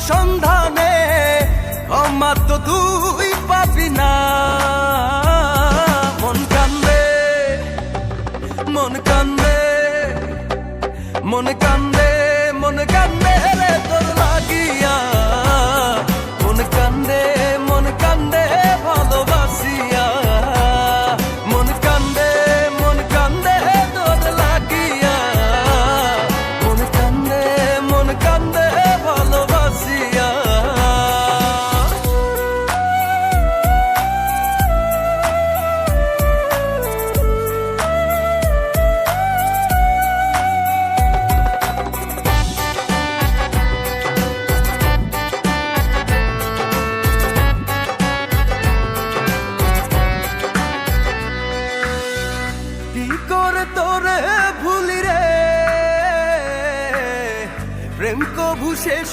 সন্ধানে ক্ষমা তো তুই পাবি না। মন কান্দে মন কান্দে মন কান্দে মন কান্দে রে তোর লাগিয়া। মন কান্দে ভালোবাসিয়া। মন কান্দে তোর লাগিয়া। মন কান্দে ভালোবাসিয়া। কি করে তোরে ভুলি রে, প্রেম কভু শেষ